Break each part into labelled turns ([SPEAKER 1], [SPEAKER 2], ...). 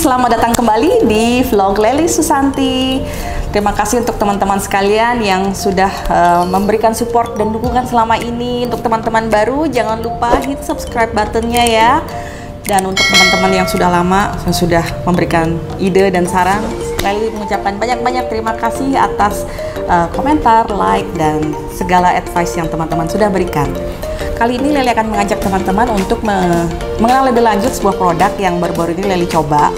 [SPEAKER 1] selamat datang kembali di vlog Lely Susanti. Terima kasih untuk teman-teman sekalian yang sudah memberikan support dan dukungan selama ini. Untuk teman-teman baru, jangan lupa hit subscribe buttonnya ya. Dan untuk teman-teman yang sudah lama, yang sudah memberikan ide dan saran, Lely mengucapkan banyak-banyak terima kasih atas komentar, like, dan segala advice yang teman-teman sudah berikan. Kali ini Lely akan mengajak teman-teman untuk mengenal lebih lanjut sebuah produk yang baru-baru ini Lely coba.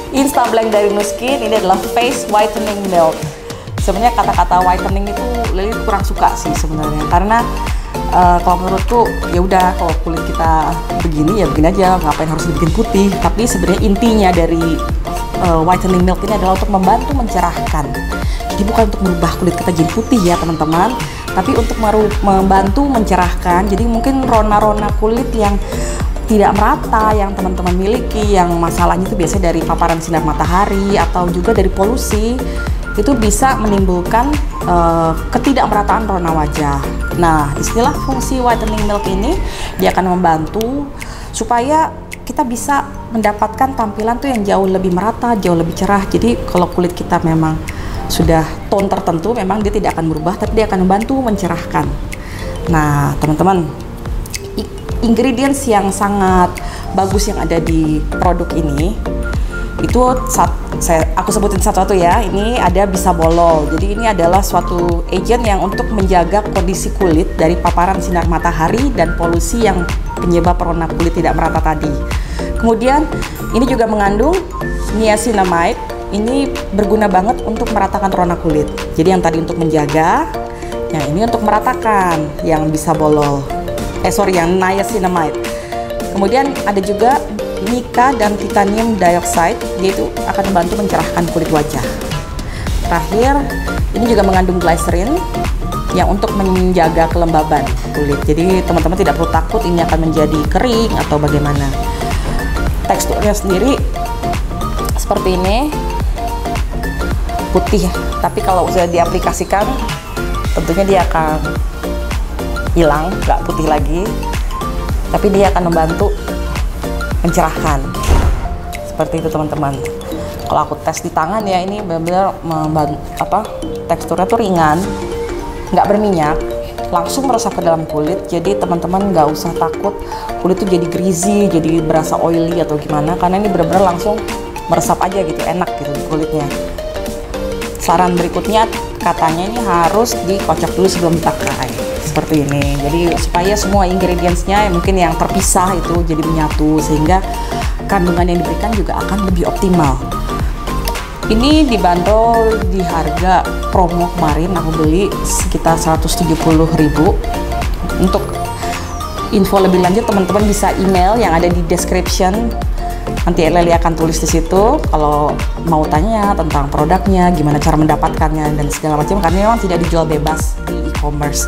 [SPEAKER 1] Instablank dari Nu Skin, ini adalah face whitening milk. Sebenarnya kata-kata whitening itu Lely kurang suka sih sebenarnya, karena kalau menurutku ya udah, kalau kulit kita begini ya begini aja, ngapain harus dibikin putih. Tapi sebenarnya intinya dari whitening milk ini adalah untuk membantu mencerahkan. Jadi bukan untuk merubah kulit kita jadi putih ya teman-teman, tapi untuk membantu mencerahkan. Jadi mungkin rona-rona kulit yang tidak merata yang teman-teman miliki, yang masalahnya itu biasanya dari paparan sinar matahari atau juga dari polusi, itu bisa menimbulkan ketidakmerataan rona wajah. Nah, istilah fungsi whitening milk ini, dia akan membantu supaya kita bisa mendapatkan tampilan tuh yang jauh lebih merata, jauh lebih cerah. Jadi kalau kulit kita memang sudah tone tertentu, memang dia tidak akan berubah, tapi dia akan membantu mencerahkan. Nah, teman-teman, ingredients yang sangat bagus yang ada di produk ini, itu aku sebutin satu-satu ya. Ini ada bisabolol. Jadi ini adalah suatu agent yang untuk menjaga kondisi kulit dari paparan sinar matahari dan polusi yang penyebab warna kulit tidak merata tadi. Kemudian ini juga mengandung niacinamide. Ini berguna banget untuk meratakan rona kulit. Jadi yang tadi untuk menjaga, yang ini untuk meratakan, yang bisabolol. Yang niacinamide. Kemudian ada juga mica dan titanium dioxide, yaitu akan membantu mencerahkan kulit wajah. Terakhir, ini juga mengandung glycerin yang untuk menjaga kelembaban kulit. Jadi teman-teman tidak perlu takut ini akan menjadi kering atau bagaimana. Teksturnya sendiri seperti ini, putih, tapi kalau sudah diaplikasikan tentunya dia akan hilang, nggak putih lagi, tapi dia akan membantu mencerahkan seperti itu teman-teman. Kalau aku tes di tangan ya, ini benar-benar teksturnya tuh ringan, nggak berminyak, langsung meresap ke dalam kulit. Jadi teman-teman nggak usah takut kulit tuh jadi greasy, jadi berasa oily atau gimana, karena ini benar-benar langsung meresap aja gitu, enak gitu di kulitnya. Saran berikutnya, katanya ini harus dikocok dulu sebelum dipakai seperti ini. Jadi supaya semua ingredientsnya mungkin yang terpisah itu jadi menyatu, sehingga kandungan yang diberikan juga akan lebih optimal. Ini dibanderol di harga promo kemarin, aku beli sekitar 170.000. Untuk info lebih lanjut teman-teman bisa email yang ada di description. Nanti Lely akan tulis di situ kalau mau tanya tentang produknya, gimana cara mendapatkannya dan segala macam, karena memang tidak dijual bebas di e-commerce.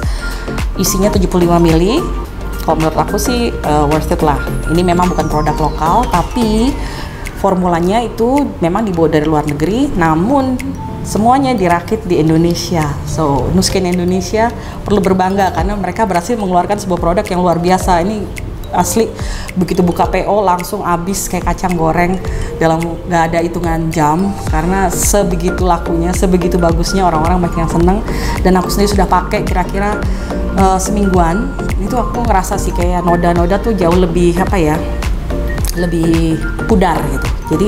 [SPEAKER 1] Isinya 75 ml. Kalau menurut aku sih worth it lah. Ini memang bukan produk lokal, tapi formulanya itu memang dibawa dari luar negeri, namun semuanya dirakit di Indonesia. So, Nu Skin Indonesia perlu berbangga karena mereka berhasil mengeluarkan sebuah produk yang luar biasa. Ini asli, begitu buka PO langsung habis kayak kacang goreng dalam nggak ada hitungan jam, karena sebegitu lakunya, sebegitu bagusnya, orang-orang banyak yang seneng. Dan aku sendiri sudah pakai kira-kira semingguan. Itu aku ngerasa sih kayak noda-noda tuh jauh lebih lebih pudar gitu. Jadi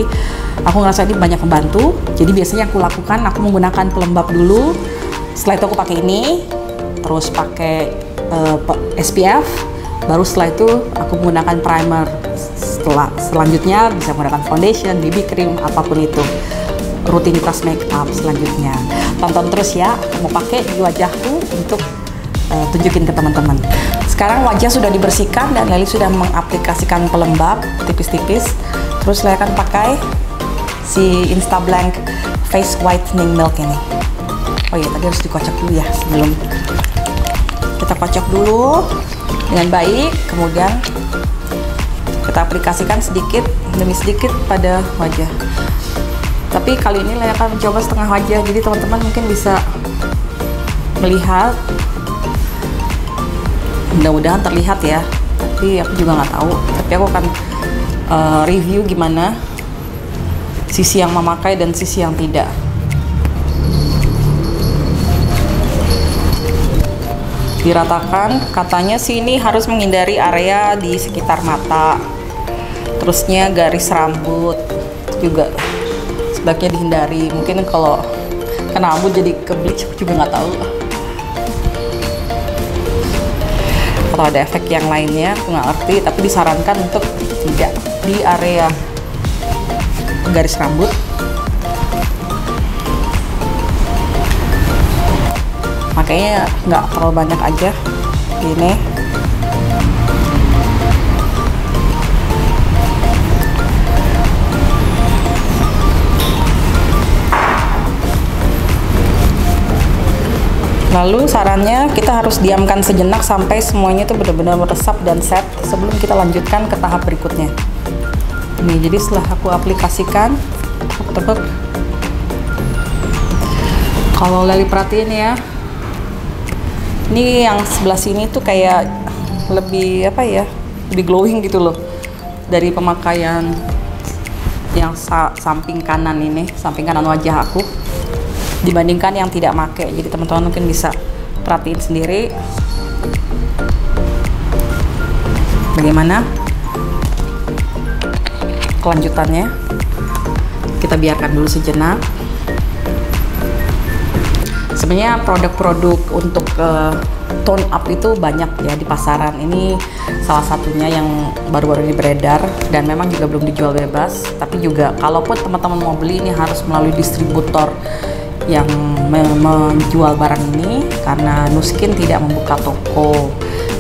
[SPEAKER 1] aku ngerasa ini banyak membantu. Jadi biasanya aku lakukan, aku menggunakan pelembab dulu, setelah itu aku pakai ini, terus pakai SPF, baru setelah itu aku menggunakan primer. Selanjutnya bisa menggunakan foundation, BB cream, apapun itu, rutinitas make up selanjutnya. Tonton terus ya, aku mau pakai di wajahku untuk tunjukin ke teman-teman. Sekarang wajah sudah dibersihkan dan Lely sudah mengaplikasikan pelembab tipis-tipis. Terus Lely akan pakai si Instablank Face Whitening Milk ini. Oh iya, tadi harus dikocok dulu ya sebelum kita kocok dulu dengan baik, kemudian kita aplikasikan sedikit demi sedikit pada wajah. Tapi kali ini Lely akan mencoba setengah wajah, jadi teman-teman mungkin bisa melihat, mudah-mudahan terlihat ya, tapi aku juga nggak tahu. Tapi aku akan review gimana sisi yang memakai dan sisi yang tidak. Diratakan, katanya sih ini harus menghindari area di sekitar mata, terusnya garis rambut juga sebaiknya dihindari. Mungkin kalau kena rambut jadi ke bleach, aku juga nggak tahu. Kalau ada efek yang lainnya aku nggak ngerti, tapi disarankan untuk tidak di area garis rambut. Makanya nggak terlalu banyak aja ini. Lalu sarannya kita harus diamkan sejenak sampai semuanya itu benar-benar meresap dan set sebelum kita lanjutkan ke tahap berikutnya. Ini jadi setelah aku aplikasikan, aku tebak. Kalau Leli perhatiin ya, ini yang sebelah sini tuh kayak lebih apa ya, lebih glowing gitu loh dari pemakaian yang samping kanan ini, samping kanan wajah aku dibandingkan yang tidak pakai. Jadi teman-teman mungkin bisa perhatiin sendiri bagaimana kelanjutannya. Kita biarkan dulu sejenak. Sebenarnya produk-produk untuk tone up itu banyak ya di pasaran. Ini salah satunya yang baru-baru ini beredar dan memang juga belum dijual bebas. Tapi juga kalaupun teman-teman mau beli, ini harus melalui distributor yang menjual barang ini, karena Nu Skin tidak membuka toko.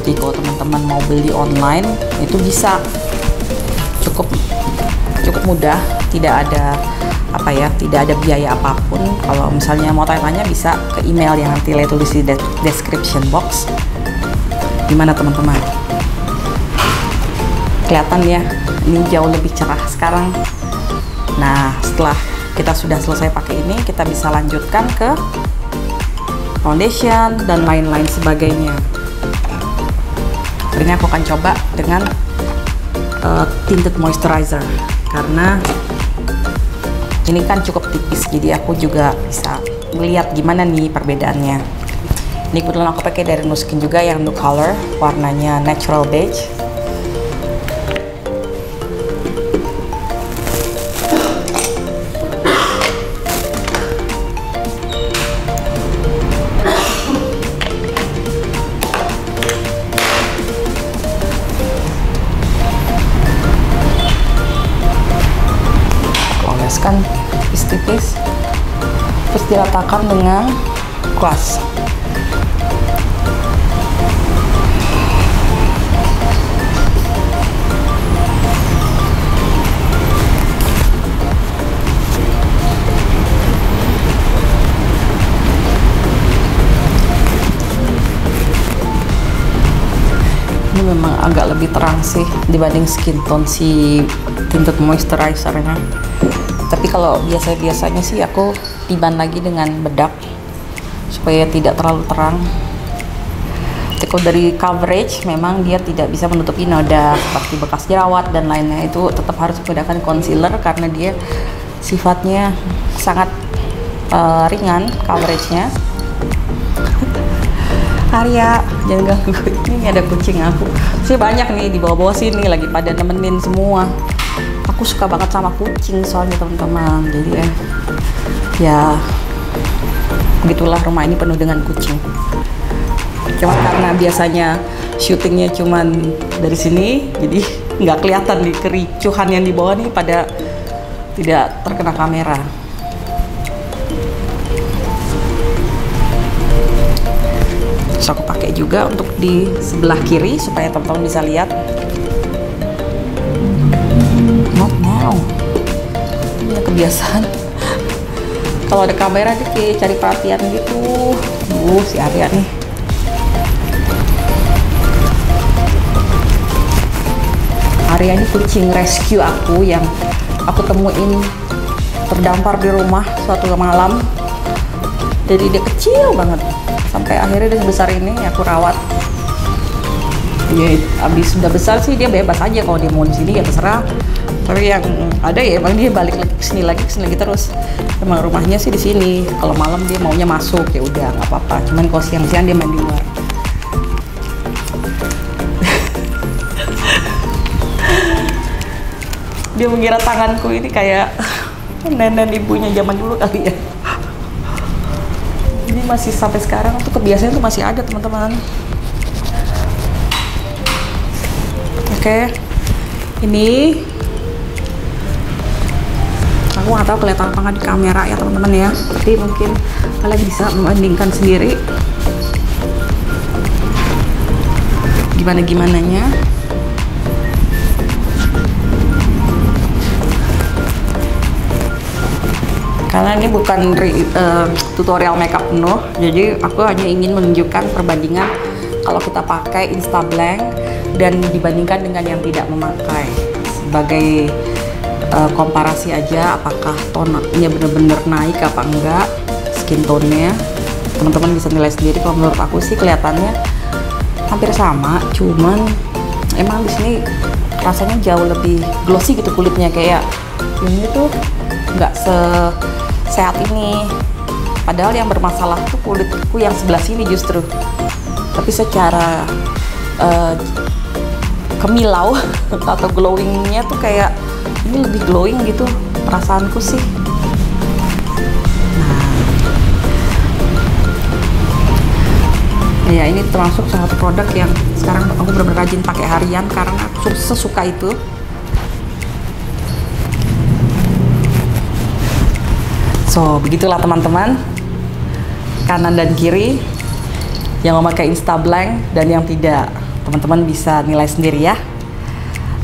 [SPEAKER 1] Jadi kalau teman-teman mau beli online itu bisa cukup mudah, tidak ada tidak ada biaya apapun. Kalau misalnya mau tanya-tanya bisa ke email yang nanti saya tulis di description box. Gimana teman-teman? Kelihatan ya, ini jauh lebih cerah sekarang. Nah, setelah kita sudah selesai pakai ini, kita bisa lanjutkan ke foundation dan lain-lain sebagainya. Ini aku akan coba dengan tinted moisturizer, karena ini kan cukup tipis, jadi aku juga bisa melihat gimana nih perbedaannya. Ini kebetulan aku pakai dari Nu Skin juga yang Nu Color, warnanya natural beige. Oleskan tipis-tipis, terus diratakan dengan kuas. Ini memang agak lebih terang sih dibanding skin tone si tinted moisturizer-nya. Tapi kalau biasanya sih aku tiban lagi dengan bedak supaya tidak terlalu terang. Tapi kalau dari coverage memang dia tidak bisa menutupi noda seperti bekas jerawat dan lainnya, itu tetap harus menggunakan concealer karena dia sifatnya sangat ringan coveragenya. Arya, jangan ganggu. Ini ada kucing aku. Sih banyak nih di bawah-bawah sini lagi pada nemenin semua. Aku suka banget sama kucing soalnya teman-teman. Jadi ya begitulah, rumah ini penuh dengan kucing. Cuma karena biasanya syutingnya cuman dari sini, jadi nggak kelihatan di kericuhan yang di bawah nih pada tidak terkena kamera. Terus aku pakai juga untuk di sebelah kiri supaya teman-teman bisa lihat. Not now. Ini kebiasaan. Kalau ada kamera dia kayak cari perhatian gitu. Si Arya nih. Arya ini kucing rescue aku yang aku temuin terdampar di rumah suatu malam. Jadi dia kecil banget. Sampai akhirnya dia sebesar ini aku rawat. Ya, abis sudah besar sih dia bebas aja, kalau dia mau di sini ya terserah. Tapi yang ada ya emang dia balik lagi ke sini lagi terus. Emang rumahnya sih di sini. Kalau malam dia maunya masuk ya udah nggak apa-apa. Cuman kalau siang-siang dia main di luar. Dia mengira tanganku ini kayak nenek ibunya zaman dulu kali ya. Ini masih sampai sekarang tuh kebiasaan tuh masih ada teman-teman. Oke, ini aku nggak tahu kelihatan apa nggak di kamera ya teman-teman ya, tapi mungkin kalian bisa membandingkan sendiri gimana-gimananya. Karena ini bukan tutorial makeup penuh, jadi aku hanya ingin menunjukkan perbandingan kalau kita pakai Instablank dan dibandingkan dengan yang tidak memakai, sebagai komparasi aja apakah tonnya bener-bener naik apa enggak, skin tone-nya. Teman-teman bisa nilai sendiri. Kalau menurut aku sih kelihatannya hampir sama, cuman emang di sini rasanya jauh lebih glossy gitu kulitnya, kayak ini tuh nggak sehat ini. Padahal yang bermasalah tuh kulitku yang sebelah sini justru. Tapi secara kemilau atau glowingnya tuh kayak ini lebih glowing gitu perasaanku sih. Nah, ya ini termasuk salah satu produk yang sekarang aku benar-benar rajin pakai harian karena aku sesuka itu. So begitulah teman-teman, kanan dan kiri, yang memakai Instablank dan yang tidak. Teman-teman bisa nilai sendiri ya.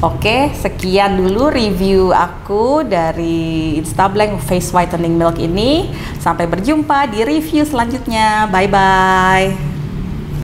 [SPEAKER 1] Oke, sekian dulu review aku dari Instablank Face Whitening Milk ini. Sampai berjumpa di review selanjutnya. Bye-bye.